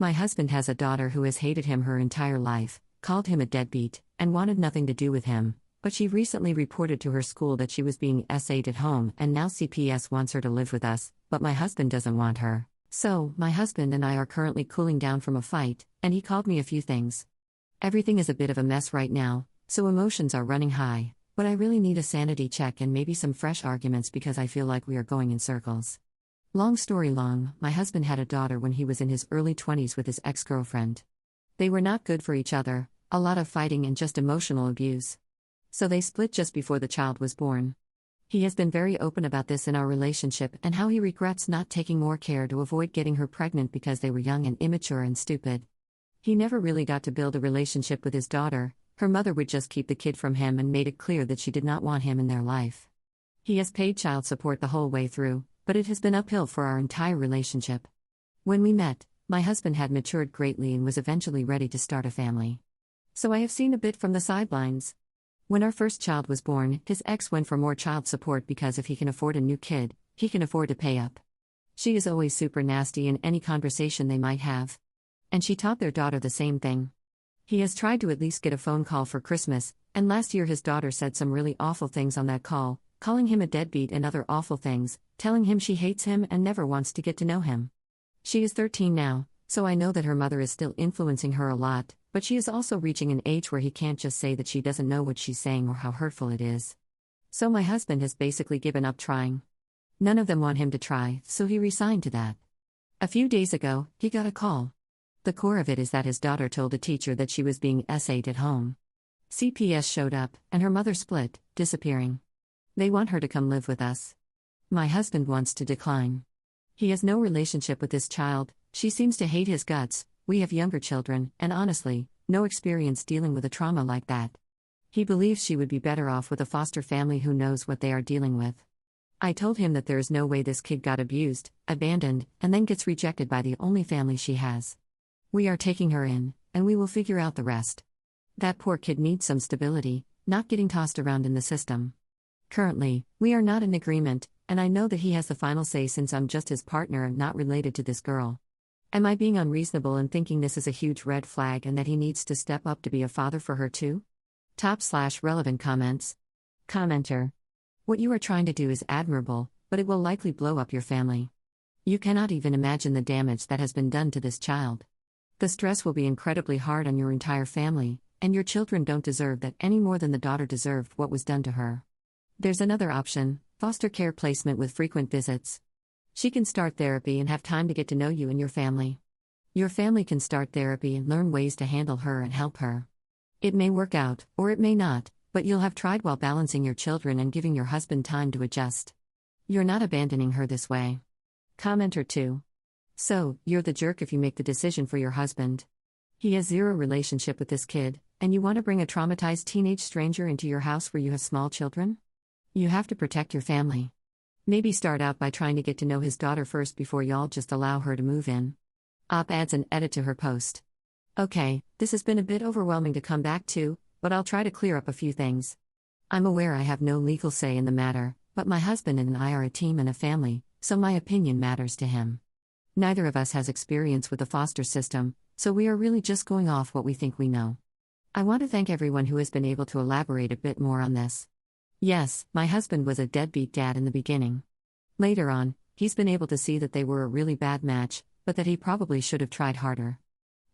My husband has a daughter who has hated him her entire life, called him a deadbeat, and wanted nothing to do with him, but she recently reported to her school that she was being SA'd at home and now CPS wants her to live with us, but my husband doesn't want her. So, my husband and I are currently cooling down from a fight, and he called me a few things. Everything is a bit of a mess right now, so emotions are running high, but I really need a sanity check and maybe some fresh arguments because I feel like we are going in circles. Long story long, my husband had a daughter when he was in his early 20s with his ex-girlfriend. They were not good for each other, a lot of fighting and just emotional abuse. So they split just before the child was born. He has been very open about this in our relationship and how he regrets not taking more care to avoid getting her pregnant because they were young and immature and stupid. He never really got to build a relationship with his daughter. Her mother would just keep the kid from him and made it clear that she did not want him in their life. He has paid child support the whole way through, but it has been uphill for our entire relationship. When we met, my husband had matured greatly and was eventually ready to start a family. So I have seen a bit from the sidelines. When our first child was born, his ex went for more child support because if he can afford a new kid, he can afford to pay up. She is always super nasty in any conversation they might have. And she taught their daughter the same thing. He has tried to at least get a phone call for Christmas, and last year his daughter said some really awful things on that call, calling him a deadbeat and other awful things, telling him she hates him and never wants to get to know him. She is 13 now, so I know that her mother is still influencing her a lot, but she is also reaching an age where he can't just say that she doesn't know what she's saying or how hurtful it is. So my husband has basically given up trying. None of them want him to try, so he resigned to that. A few days ago, he got a call. The core of it is that his daughter told a teacher that she was being SA'd at home. CPS showed up, and her mother split, disappearing. They want her to come live with us. My husband wants to decline. He has no relationship with this child, she seems to hate his guts, we have younger children, and honestly, no experience dealing with a trauma like that. He believes she would be better off with a foster family who knows what they are dealing with. I told him that there is no way this kid got abused, abandoned, and then gets rejected by the only family she has. We are taking her in, and we will figure out the rest. That poor kid needs some stability, not getting tossed around in the system. Currently, we are not in agreement, and I know that he has the final say since I'm just his partner and not related to this girl. Am I being unreasonable in thinking this is a huge red flag and that he needs to step up to be a father for her too? /relevant comments. Commenter. What you are trying to do is admirable, but it will likely blow up your family. You cannot even imagine the damage that has been done to this child. The stress will be incredibly hard on your entire family, and your children don't deserve that any more than the daughter deserved what was done to her. There's another option, foster care placement with frequent visits. She can start therapy and have time to get to know you and your family. Your family can start therapy and learn ways to handle her and help her. It may work out, or it may not, but you'll have tried while balancing your children and giving your husband time to adjust. You're not abandoning her this way. Commenter 2. So, you're the jerk if you make the decision for your husband. He has zero relationship with this kid, and you want to bring a traumatized teenage stranger into your house where you have small children? You have to protect your family. Maybe start out by trying to get to know his daughter first before y'all just allow her to move in. Adds an edit to her post. Okay, this has been a bit overwhelming to come back to, but I'll try to clear up a few things. I'm aware I have no legal say in the matter, but my husband and I are a team and a family, so my opinion matters to him. Neither of us has experience with the foster system, so we are really just going off what we think we know. I want to thank everyone who has been able to elaborate a bit more on this. Yes, my husband was a deadbeat dad in the beginning. Later on, he's been able to see that they were a really bad match, but that he probably should have tried harder.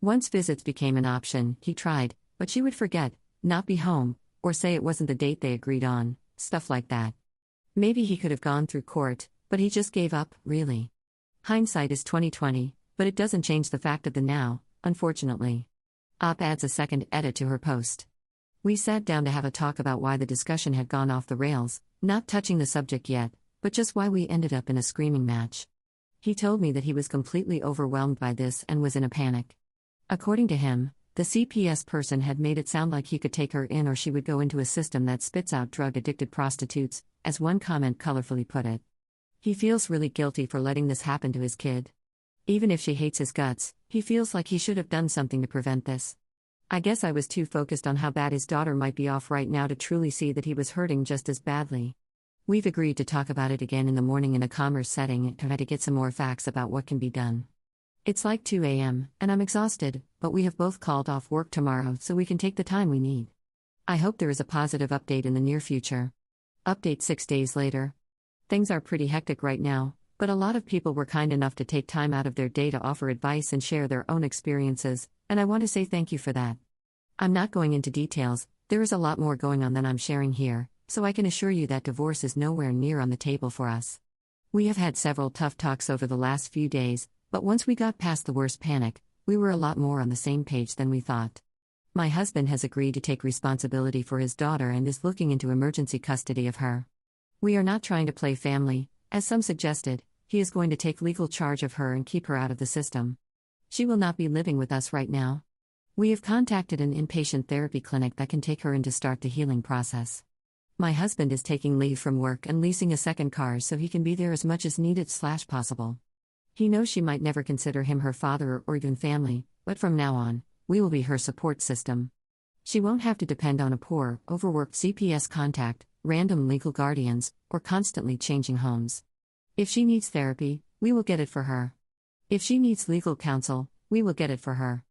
Once visits became an option, he tried, but she would forget, not be home, or say it wasn't the date they agreed on, stuff like that. Maybe he could have gone through court, but he just gave up, really. Hindsight is 20/20, but it doesn't change the fact of the now, unfortunately. Adds a second edit to her post. We sat down to have a talk about why the discussion had gone off the rails, not touching the subject yet, but just why we ended up in a screaming match. He told me that he was completely overwhelmed by this and was in a panic. According to him, the CPS person had made it sound like he could take her in or she would go into a system that spits out drug-addicted prostitutes, as one comment colorfully put it. He feels really guilty for letting this happen to his kid. Even if she hates his guts, he feels like he should have done something to prevent this. I guess I was too focused on how bad his daughter might be off right now to truly see that he was hurting just as badly. We've agreed to talk about it again in the morning in a calmer setting and try to get some more facts about what can be done. It's like 2 a.m., and I'm exhausted, but we have both called off work tomorrow so we can take the time we need. I hope there is a positive update in the near future. Update 6 days later. Things are pretty hectic right now, but a lot of people were kind enough to take time out of their day to offer advice and share their own experiences, and I want to say thank you for that. I'm not going into details, there is a lot more going on than I'm sharing here, so I can assure you that divorce is nowhere near on the table for us. We have had several tough talks over the last few days, but once we got past the worst panic, we were a lot more on the same page than we thought. My husband has agreed to take responsibility for his daughter and is looking into emergency custody of her. We are not trying to play family, as some suggested, he is going to take legal charge of her and keep her out of the system. She will not be living with us right now. We have contacted an inpatient therapy clinic that can take her in to start the healing process. My husband is taking leave from work and leasing a second car so he can be there as much as needed/possible. He knows she might never consider him her father or even family, but from now on, we will be her support system. She won't have to depend on a poor, overworked CPS contact, random legal guardians, or constantly changing homes. If she needs therapy, we will get it for her. If she needs legal counsel, we will get it for her.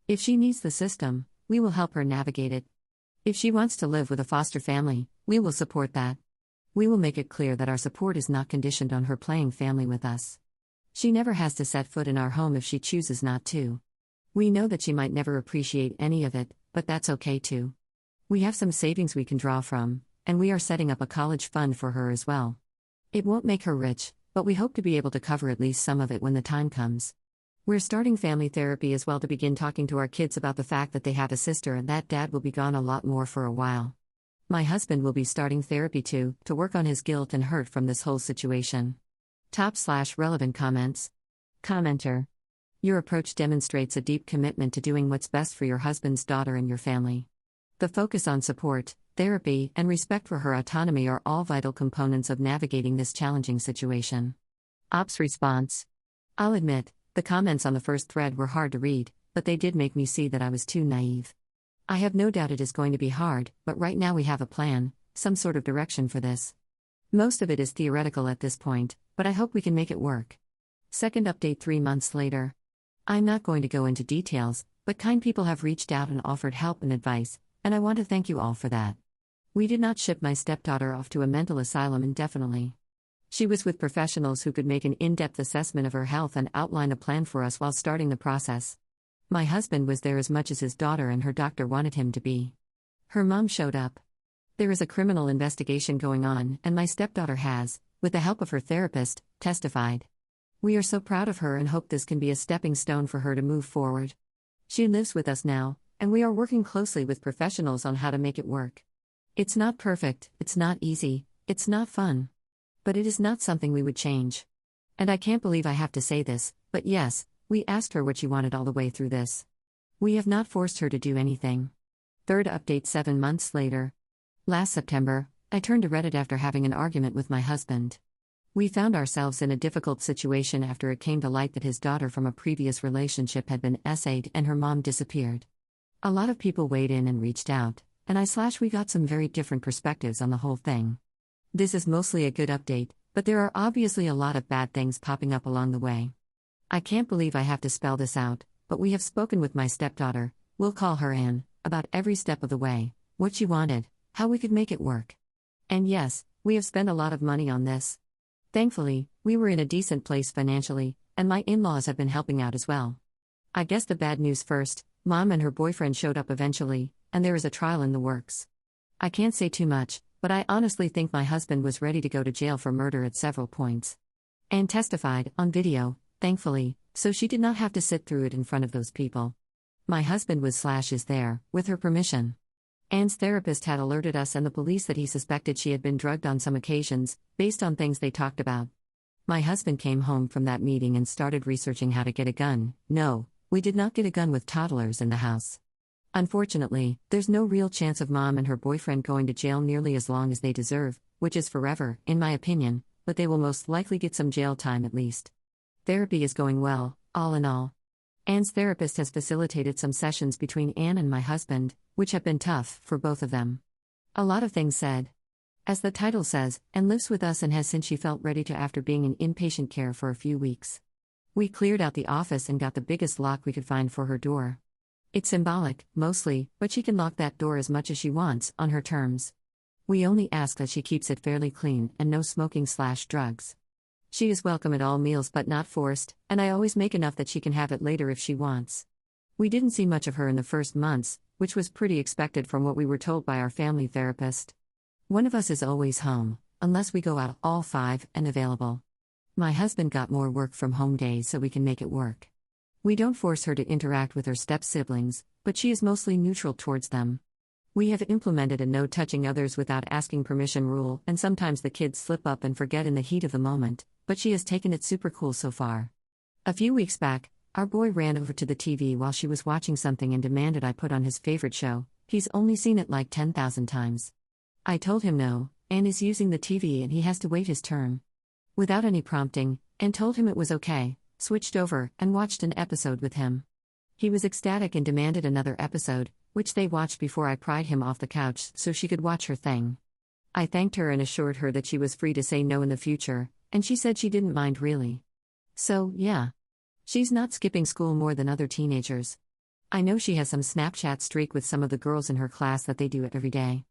If she needs the system, we will help her navigate it. If she wants to live with a foster family, we will support that. We will make it clear that our support is not conditioned on her playing family with us. She never has to set foot in our home if she chooses not to. We know that she might never appreciate any of it, but that's okay too. We have some savings we can draw from, and we are setting up a college fund for her as well. It won't make her rich, but we hope to be able to cover at least some of it when the time comes. We're starting family therapy as well to begin talking to our kids about the fact that they have a sister and that dad will be gone a lot more for a while. My husband will be starting therapy too, to work on his guilt and hurt from this whole situation. Top/relevant comments. Commenter. Your approach demonstrates a deep commitment to doing what's best for your husband's daughter and your family. The focus on support, therapy, and respect for her autonomy are all vital components of navigating this challenging situation. Ops response. I'll admit, the comments on the first thread were hard to read, but they did make me see that I was too naive. I have no doubt it is going to be hard, but right now we have a plan, some sort of direction for this. Most of it is theoretical at this point, but I hope we can make it work. Second update 3 months later. I'm not going to go into details, but kind people have reached out and offered help and advice, and I want to thank you all for that. We did not ship my stepdaughter off to a mental asylum indefinitely. She was with professionals who could make an in-depth assessment of her health and outline a plan for us while starting the process. My husband was there as much as his daughter and her doctor wanted him to be. Her mom showed up. There is a criminal investigation going on, and my stepdaughter has, with the help of her therapist, testified. We are so proud of her and hope this can be a stepping stone for her to move forward. She lives with us now, and we are working closely with professionals on how to make it work. It's not perfect, it's not easy, it's not fun. But it is not something we would change. And I can't believe I have to say this, but yes, we asked her what she wanted all the way through this. We have not forced her to do anything. Third update 7 months later. Last September, I turned to Reddit after having an argument with my husband. We found ourselves in a difficult situation after it came to light that his daughter from a previous relationship had been SA'd and her mom disappeared. A lot of people weighed in and reached out, and we got some very different perspectives on the whole thing. This is mostly a good update, but there are obviously a lot of bad things popping up along the way. I can't believe I have to spell this out, but we have spoken with my stepdaughter, we'll call her Anne, about every step of the way, what she wanted, how we could make it work. And yes, we have spent a lot of money on this. Thankfully, we were in a decent place financially, and my in-laws have been helping out as well. I guess the bad news first, Mom and her boyfriend showed up eventually, and there is a trial in the works. I can't say too much, but I honestly think my husband was ready to go to jail for murder at several points. Anne testified, on video, thankfully, so she did not have to sit through it in front of those people. My husband is there, with her permission. Anne's therapist had alerted us and the police that he suspected she had been drugged on some occasions, based on things they talked about. My husband came home from that meeting and started researching how to get a gun. No, we did not get a gun with toddlers in the house. Unfortunately, there's no real chance of Mom and her boyfriend going to jail nearly as long as they deserve, which is forever, in my opinion, but they will most likely get some jail time at least. Therapy is going well, all in all. Anne's therapist has facilitated some sessions between Anne and my husband, which have been tough for both of them. A lot of things said. As the title says, Anne lives with us and has since she felt ready to after being in inpatient care for a few weeks. We cleared out the office and got the biggest lock we could find for her door. It's symbolic, mostly, but she can lock that door as much as she wants, on her terms. We only ask that she keeps it fairly clean and no smoking/drugs. She is welcome at all meals but not forced, and I always make enough that she can have it later if she wants. We didn't see much of her in the first months, which was pretty expected from what we were told by our family therapist. One of us is always home, unless we go out all five and available. My husband got more work from home days so we can make it work. We don't force her to interact with her step-siblings, but she is mostly neutral towards them. We have implemented a no touching others without asking permission rule, and sometimes the kids slip up and forget in the heat of the moment, but she has taken it super cool so far. A few weeks back, our boy ran over to the TV while she was watching something and demanded I put on his favorite show. He's only seen it like 10,000 times. I told him no, Anne is using the TV and he has to wait his turn. Without any prompting, Anne told him it was okay, switched over, and watched an episode with him. He was ecstatic and demanded another episode, which they watched before I pried him off the couch so she could watch her thing. I thanked her and assured her that she was free to say no in the future, and she said she didn't mind really. So, yeah. She's not skipping school more than other teenagers. I know she has some Snapchat streak with some of the girls in her class that they do it every day.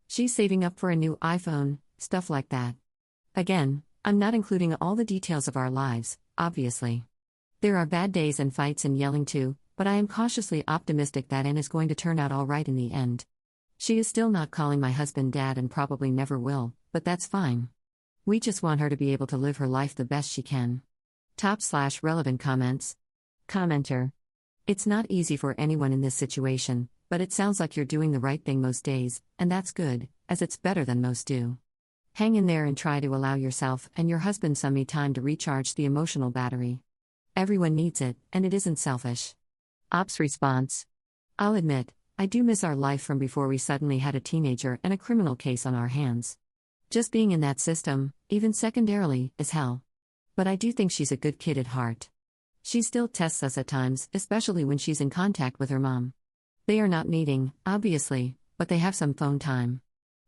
She's saving up for a new iPhone, stuff like that. Again, I'm not including all the details of our lives, obviously. There are bad days and fights and yelling too, but I am cautiously optimistic that Anne is going to turn out all right in the end. She is still not calling my husband dad and probably never will, but that's fine. We just want her to be able to live her life the best she can. Top/relevant comments. Commenter. It's not easy for anyone in this situation, but it sounds like you're doing the right thing most days, and that's good, as it's better than most do. Hang in there and try to allow yourself and your husband some me time to recharge the emotional battery. Everyone needs it, and it isn't selfish. Ops response. I'll admit, I do miss our life from before we suddenly had a teenager and a criminal case on our hands. Just being in that system, even secondarily, is hell. But I do think she's a good kid at heart. She still tests us at times, especially when she's in contact with her mom. They are not meeting, obviously, but they have some phone time.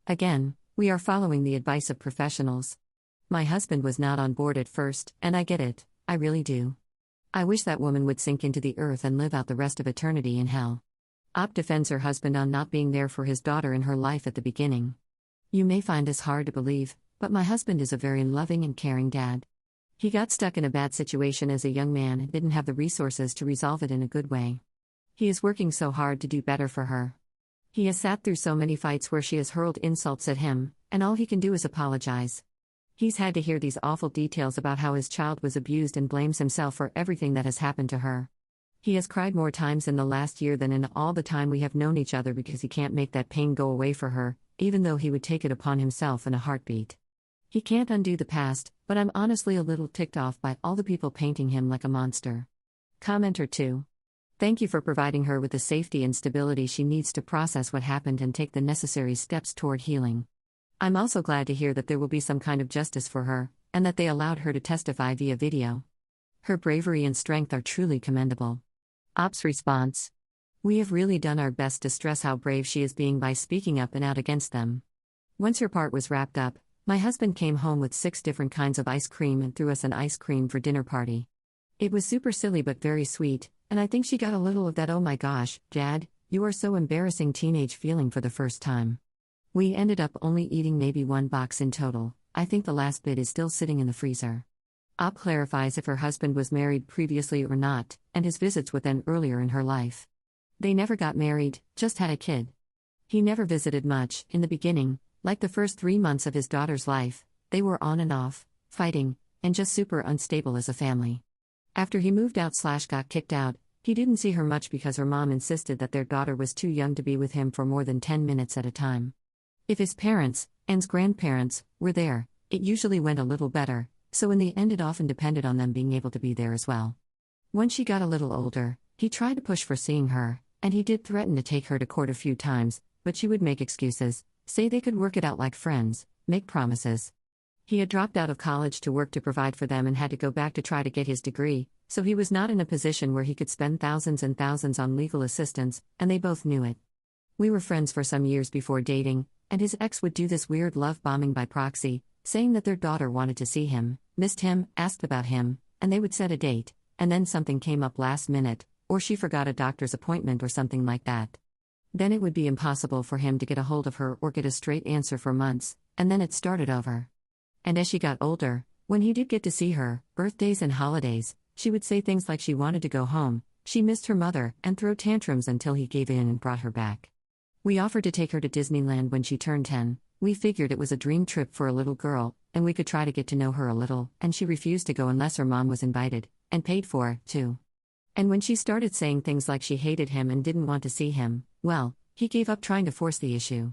Again, we are following the advice of professionals. My husband was not on board at first, and I get it, I really do. I wish that woman would sink into the earth and live out the rest of eternity in hell. Op defends her husband on not being there for his daughter in her life at the beginning. You may find this hard to believe, but my husband is a very loving and caring dad. He got stuck in a bad situation as a young man and didn't have the resources to resolve it in a good way. He is working so hard to do better for her. He has sat through so many fights where she has hurled insults at him, and all he can do is apologize. He's had to hear these awful details about how his child was abused and blames himself for everything that has happened to her. He has cried more times in the last year than in all the time we have known each other because he can't make that pain go away for her, even though he would take it upon himself in a heartbeat. He can't undo the past, but I'm honestly a little ticked off by all the people painting him like a monster. Commenter 2. Thank you for providing her with the safety and stability she needs to process what happened and take the necessary steps toward healing. I'm also glad to hear that there will be some kind of justice for her, and that they allowed her to testify via video. Her bravery and strength are truly commendable. Ops response. We have really done our best to stress how brave she is being by speaking up and out against them. Once her part was wrapped up, my husband came home with 6 different kinds of ice cream and threw us an ice cream for dinner party. It was super silly but very sweet, and I think she got a little of that "oh my gosh, Dad, you are so embarrassing" teenage feeling for the first time. We ended up only eating maybe 1 box in total. I think the last bit is still sitting in the freezer. Op clarifies if her husband was married previously or not, and his visits with Anne earlier in her life. They never got married, just had a kid. He never visited much. In the beginning, like the first 3 months of his daughter's life, they were on and off, fighting, and just super unstable as a family. After he moved out/got kicked out, he didn't see her much because her mom insisted that their daughter was too young to be with him for more than 10 minutes at a time. If his parents, Anne's grandparents, were there, it usually went a little better, so in the end it often depended on them being able to be there as well. When she got a little older, he tried to push for seeing her, and he did threaten to take her to court a few times, but she would make excuses, say they could work it out like friends, make promises. He had dropped out of college to work to provide for them and had to go back to try to get his degree, so he was not in a position where he could spend thousands and thousands on legal assistance, and they both knew it. We were friends for some years before dating, and his ex would do this weird love bombing by proxy, saying that their daughter wanted to see him, missed him, asked about him, and they would set a date, and then something came up last minute, or she forgot a doctor's appointment or something like that. Then it would be impossible for him to get a hold of her or get a straight answer for months, and then it started over. And as she got older, when he did get to see her, birthdays and holidays, she would say things like she wanted to go home, she missed her mother, and throw tantrums until he gave in and brought her back. We offered to take her to Disneyland when she turned 10. We figured it was a dream trip for a little girl, and we could try to get to know her a little, and she refused to go unless her mom was invited, and paid for, too. And when she started saying things like she hated him and didn't want to see him, well, he gave up trying to force the issue.